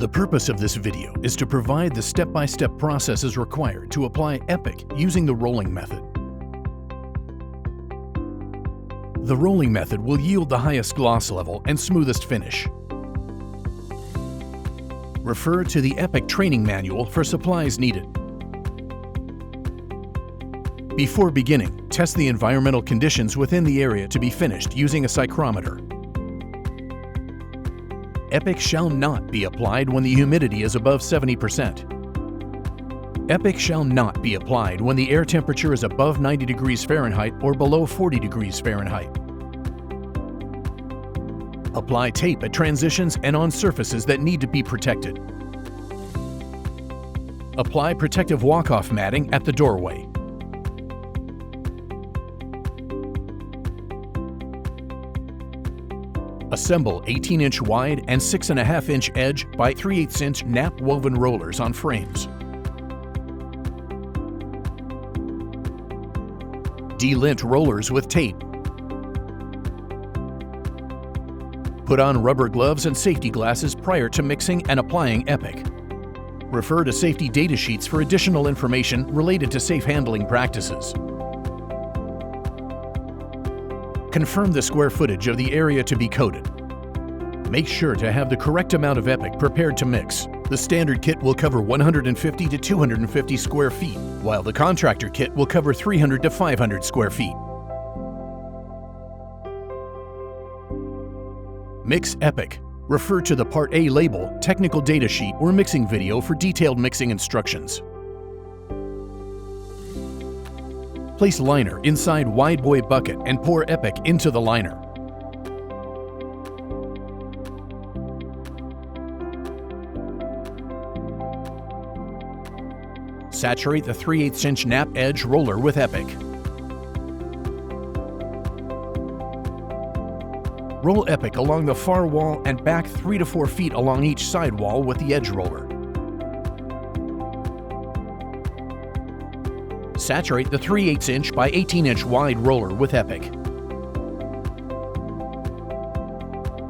The purpose of this video is to provide the step-by-step processes required to apply EPIC using the rolling method. The rolling method will yield the highest gloss level and smoothest finish. Refer to the EPIC training manual for supplies needed. Before beginning, test the environmental conditions within the area to be finished using a psychrometer. EPIC shall not be applied when the humidity is above 70%. EPIC shall not be applied when the air temperature is above 90 degrees Fahrenheit or below 40 degrees Fahrenheit. Apply tape at transitions and on surfaces that need to be protected. Apply protective walk-off matting at the doorway. Assemble 18-inch wide and 6.5-inch edge by 3/8-inch nap woven rollers on frames. De-lint rollers with tape. Put on rubber gloves and safety glasses prior to mixing and applying EPIC. Refer to safety data sheets for additional information related to safe handling practices. Confirm the square footage of the area to be coated. Make sure to have the correct amount of EPIC prepared to mix. The standard kit will cover 150 to 250 square feet, while the contractor kit will cover 300 to 500 square feet. Mix EPIC. Refer to the Part A label, technical data sheet, or mixing video for detailed mixing instructions. Place liner inside wide boy bucket and pour EPIC into the liner. Saturate the 3/8-inch nap edge roller with EPIC. Roll EPIC along the far wall and back 3 to 4 feet along each side wall with the edge roller. Saturate the 3/8-inch by 18-inch wide roller with EPIC.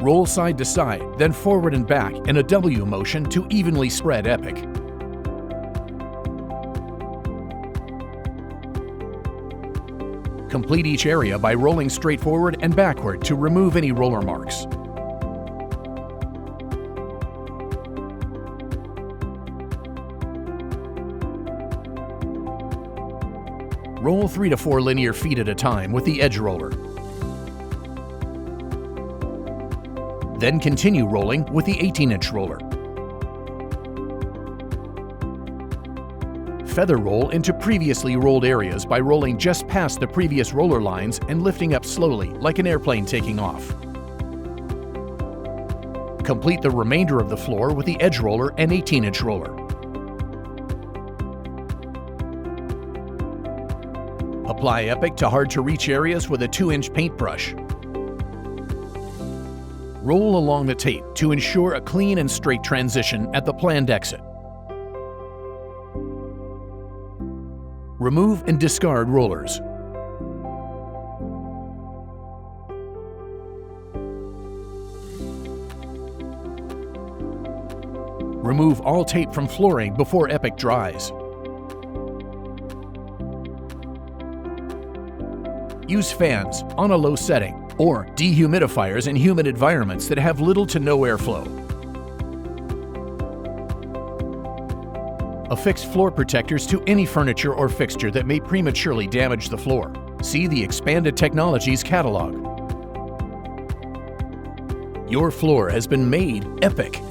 Roll side to side, then forward and back in a W motion to evenly spread EPIC. Complete each area by rolling straight forward and backward to remove any roller marks. Roll 3 to 4 linear feet at a time with the edge roller. Then continue rolling with the 18-inch roller. Feather roll into previously rolled areas by rolling just past the previous roller lines and lifting up slowly like an airplane taking off. Complete the remainder of the floor with the edge roller and 18-inch roller. Apply EPIC to hard-to-reach areas with a 2-inch paintbrush. Roll along the tape to ensure a clean and straight transition at the planned exit. Remove and discard rollers. Remove all tape from flooring before EPIC dries. Use fans on a low setting or dehumidifiers in humid environments that have little to no airflow. Affix floor protectors to any furniture or fixture that may prematurely damage the floor. See the Expanded Technologies catalog. Your floor has been made EPIC.